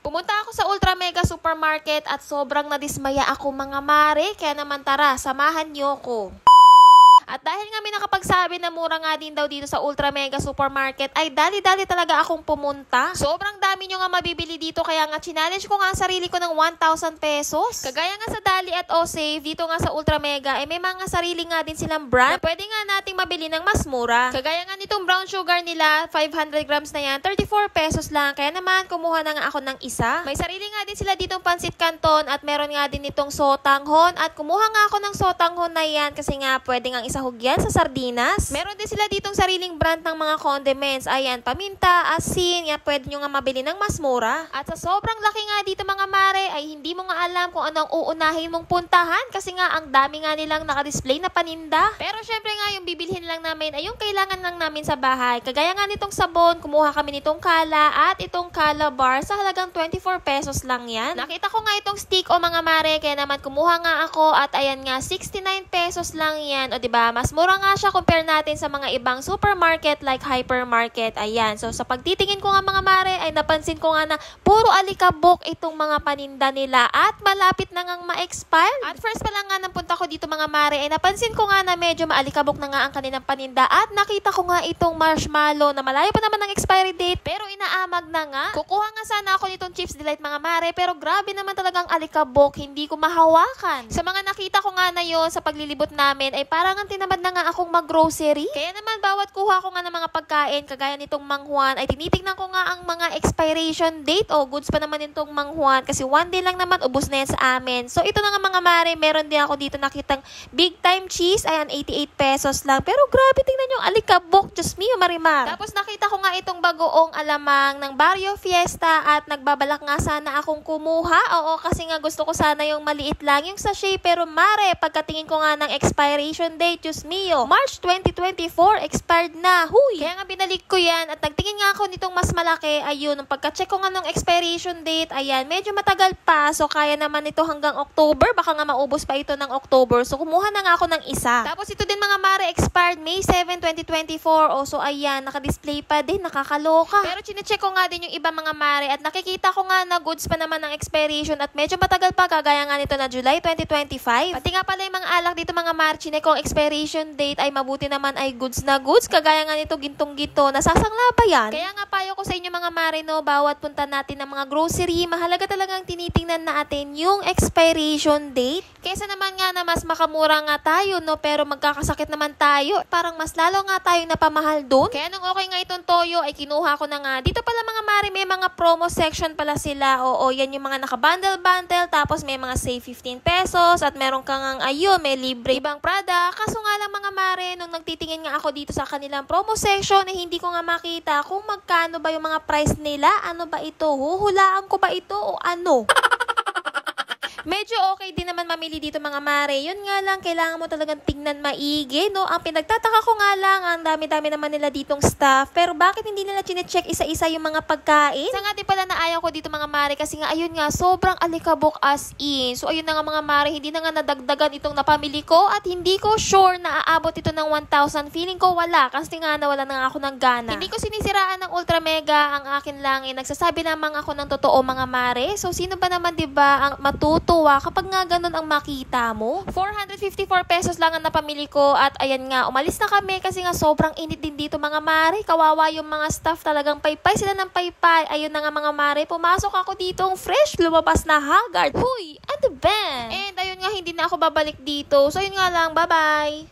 Pumunta ako sa Ultra Mega Supermarket at sobrang nadismaya ako mga mare, kaya naman tara, samahan niyo ko. At dahil nga may nakapagsabi na mura nga din daw dito sa Ultra Mega Supermarket, ay dali-dali talaga akong pumunta. Sobrang dami nyo nga mabibili dito, kaya nga challenge ko nga ang sarili ko ng 1,000 pesos. Kagaya nga sa Dali at O-Save, dito nga sa Ultra Mega, may mga sarili nga din silang brand na pwede nga nating mabili ng mas mura. Kagaya nga nitong brown sugar nila, 500 grams na yan, 34 pesos lang. Kaya naman, kumuha na nga ako ng isa. May sarili nga din sila ditong pansit canton at meron nga din itong sotanghon. At kumuha nga ako ng sotanghon na yan kasi nga pwede nga isahog yan sa sardinas. Meron din sila ditong sariling brand ng mga condiments. Ayan, paminta, asin, yan pwede nyo nga mabili ng mas mura. At sa sobrang laki nga dito mga mare, ay hindi mo nga alam kung ano ang uunahin mong puntahan kasi nga ang dami nga nilang nakadisplay na paninda. Pero syempre nga yung bibilhin lang namin ay yung kailangan lang namin sa bahay. Kagaya nga nitong sabon, kumuha kami nitong kala at itong kala bar sa halagang 24 pesos lang yan. Nakita ko nga itong stick o mga mare, kaya naman kumuha nga ako at ayan nga 69 pesos lang yan. O diba, mas mura nga siya compare natin sa mga ibang supermarket like hypermarket. Ayan, so sa pagtitingin ko nga mga mare ay napansin ko nga na puro alikabok itong mga paninda nila at malapit na ngang ma-expire. At first pa lang nga nang punta ko dito mga mare ay napansin ko nga na medyo maalikabok na nga ang kanilang paninda at nakita ko nga itong marshmallow na malayo pa naman ang expiry date pero inaamag na nga. Kukuha nga sana ako nitong Chips Delight mga mare pero grabe naman talagang alikabok, hindi ko mahawakan. Sa mga nakita ko nga na yon sa paglilibot namin ay parang ang tinamad na nga akong mag-grocery. Kaya naman bawat kuha ko nga ng mga pagkain kagaya nitong manghuan ay tinitignan ko nga ang mga expiration date o goods pa naman nitong manghuan kasi one day lang naman ubos na yan sa amin. So ito na nga mga mare, meron din ako dito nakitang big time cheese, ayan 88 pesos lang. Pero grabe, tingnan yung alikabok, just me marimar. Tapos nakita ko nga itong bagoong alamang ng Barrio Fiesta at nagbabalak nga sana akong kumuha. Oo, kasi nga gusto ko sana yung maliit lang yung sachet pero mare, pagkatingin ko nga ng expiration date, just me March 2024, expired na. Huy! Kaya nga binalik ko yan at nagtingin nga ako nitong mas malaki. Ayun, nung pagka-check ko nga ng expiration date, ayan, medyo matagal pa. So, kaya naman ito hanggang October. Baka nga maubos pa ito ng October. So, kumuha na nga ako ng isa. Tapos, ito din mga mare, expired May 7, 2024. O, so, ayan, nakadisplay pa din. Nakakaloka. Pero, chinecheck ko nga din yung iba mga mare at nakikita ko nga na goods pa naman ng expiration at medyo matagal pa. Kagaya nga nito na July 2025. Pati nga pala yung mga alak dito mga mare, chineck ko expiration date ay mabuti naman ay goods na goods. Kagaya nga nito gintong-gito. Nasasangla pa yan. Kaya nga payo ko sa inyo mga mare, no, bawat punta natin ng mga grocery, mahalaga talagang tinitingnan natin yung expiration date. Kesa naman nga na mas makamura nga tayo, no, pero magkakasakit naman tayo. Parang mas lalo nga tayong napamahal doon. Kaya nung okay nga itong toyo, ay kinuha ko na nga. Dito pala mga mare, may mga promo section pala sila. Oo, yan yung mga naka-bundle-bundle. Tapos may mga save 15 pesos at meron kang ayun, may libre ibang product. Kaso nga lang mga mare, nung nagtitingin nga ako dito sa kanilang promo section, hindi ko nga makita kung magkano ba yung mga price nila. Ano ba ito? Huhulaan ko ba ito o ano? Medyo okay din naman mamili dito mga mare. Yun nga lang, kailangan mo talagang tingnan maigi, no? Ang pinagtataka ko nga lang, ang dami-dami naman nila ditong staff. Pero bakit hindi nila chinecheck isa-isa yung mga pagkain? Sa nga din pala na ayaw ko dito mga mare kasi nga ayun nga, sobrang alikabok as in. So ayun na nga mga mare, hindi na nga nadagdagan itong napamili ko at hindi ko sure na aabot ito ng 1,000. Feeling ko wala kasi nga nawala na nga ako ng gana. Hindi ko sinisiraan ng Ultra Mega, ang akin lang nagsasabi lamang ako ng totoo mga mare. So sino ba naman 'di ba ang matuto kapag nga ganun ang makita mo? 454 pesos lang ang napamili ko at ayan nga, umalis na kami kasi nga sobrang init din dito mga mare. Kawawa yung mga staff, talagang paypay sila ng paypay. Ayun na nga mga mare, pumasok ako dito fresh, lumabas na haggard. Huy, ano ba? And ayun nga, hindi na ako babalik dito. So yun nga lang, bye-bye!